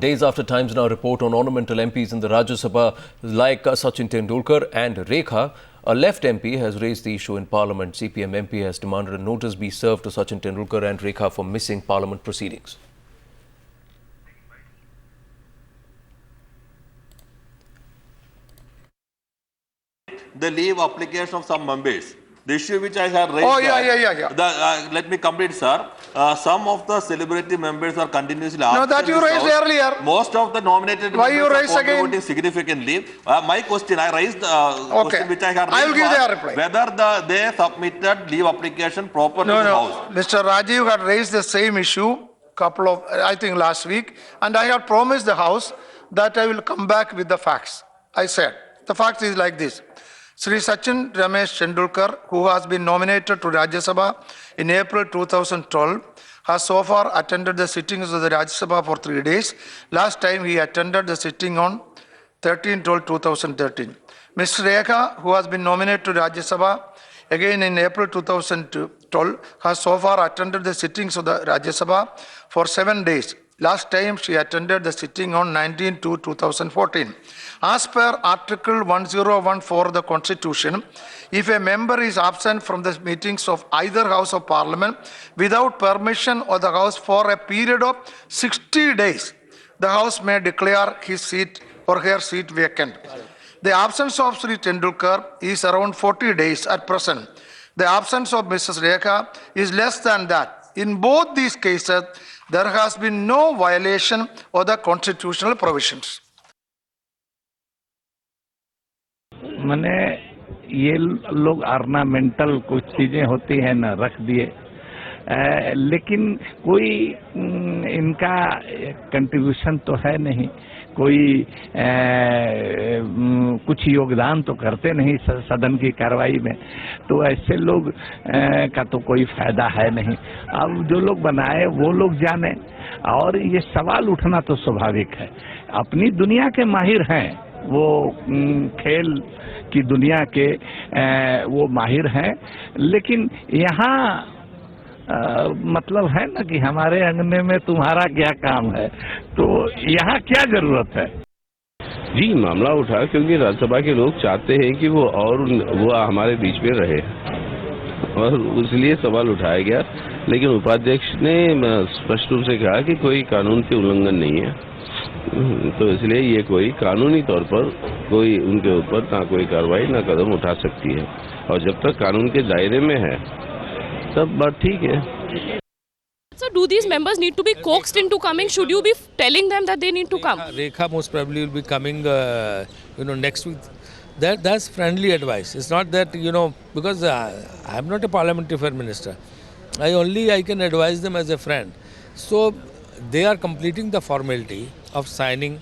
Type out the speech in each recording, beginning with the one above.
Days after Times Now report on ornamental MPs in the Rajya Sabha like Sachin Tendulkar and Rekha, a left MP has raised the issue in Parliament. CPM MP has demanded a notice be served to Sachin Tendulkar and Rekha for missing Parliament proceedings. The leave application of some members. The issue which I have raised. Oh, yeah. Let me complete, sir. Some of the celebrity members are continuously. No, that you raised earlier. Most of the nominated Why members you raise are again? contributing significantly. My question, I raised question which I have raised. I will give their reply. Whether they submitted leave application properly to the House. Mr. Rajiv had raised the same issue I think last week, and I had promised the House that I will come back with the facts. I said, the facts is like this. Sri Sachin Ramesh Tendulkar, who has been nominated to Rajya Sabha in April 2012, has so far attended the sittings of the Rajya Sabha for 3 days. Last time he attended the sitting on 13/12/2013. Ms. Rekha, who has been nominated to Rajya Sabha again in April 2012, has so far attended the sittings of the Rajya Sabha for 7 days. Last time she attended the sitting on 19/2/2014. As per Article 1014 of the Constitution, if a member is absent from the meetings of either House of Parliament without permission of the House for a period of 60 days, the House may declare his seat or her seat vacant. The absence of Sri Tendulkar is around 40 days at present. The absence of Mrs. Rekha is less than that. In both these cases, there has been no violation of the constitutional provisions. मैंने ये लोग ornamental कुछ चीजें होती हैं ना रख दिए, लेकिन कोई इनका कंट्रीब्यूशन तो है नहीं, कोई कुछ योगदान तो करते नहीं सदन की कार्रवाई में, तो ऐसे लोग का तो कोई फायदा है नहीं। अब जो लोग बनाए वो लोग जाने, और ये सवाल उठना तो स्वाभाविक है। अपनी दुनिया के माहिर हैं, वो खेल की दुनिया के वो माहिर हैं, लेकिन यहाँ मतलब है ना कि हमारे अंगने में तुम्हारा क्या काम है, तो यहाँ क्या जरूरत है। जी, मामला उठा क्योंकि राज्यसभा के लोग चाहते हैं कि वो हमारे बीच में रहे, और इसलिए सवाल उठाया गया। लेकिन उपाध्यक्ष ने स्पष्ट रूप से कहा कि कोई कानून के उल्लंघन नहीं है, तो इसलिए ये कोई कानूनी तौर पर कोई उनके ऊपर ना कोई कार्रवाई ना कदम उठा सकती है, और जब तक कानून के दायरे में है तब बात ठीक है। So do these members need to be coaxed into coming? Should you be telling them that they need to come? Rekha most probably will be coming, next week. That's friendly advice. It's not that, because I'm not a parliamentary affairs minister. I can advise them as a friend. So they are completing the formality of signing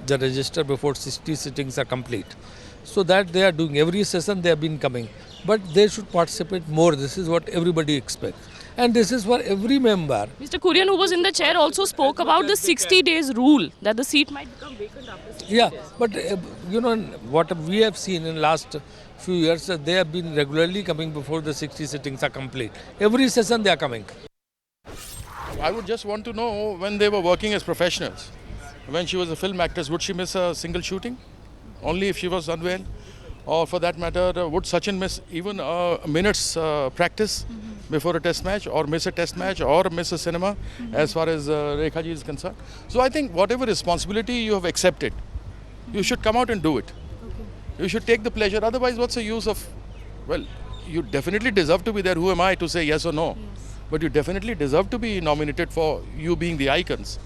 the register before 60 sittings are complete. So that they are doing. Every session they have been coming. But they should participate more. This is what everybody expects. And this is for every member. Mr. Kurian, who was in the chair, also spoke about the 60 days rule, that the seat might become vacant after 60 days. Yeah, but what we have seen in last few years, they have been regularly coming before the 60 sittings are complete. Every session they are coming. I would just want to know, when they were working as professionals, when she was a film actress, would she miss a single shooting? Only if she was unwell? Or for that matter, would Sachin miss even a minute's practice before a test match, or miss a test match, or miss a cinema, as far as Rekha ji is concerned? So I think whatever responsibility you have accepted, you should come out and do it. You should take the pleasure. Otherwise, what's the use of, well, you definitely deserve to be there. Who am I to say yes or no? But you definitely deserve to be nominated for you being the icons.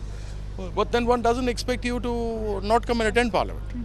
But then one doesn't expect you to not come and attend Parliament.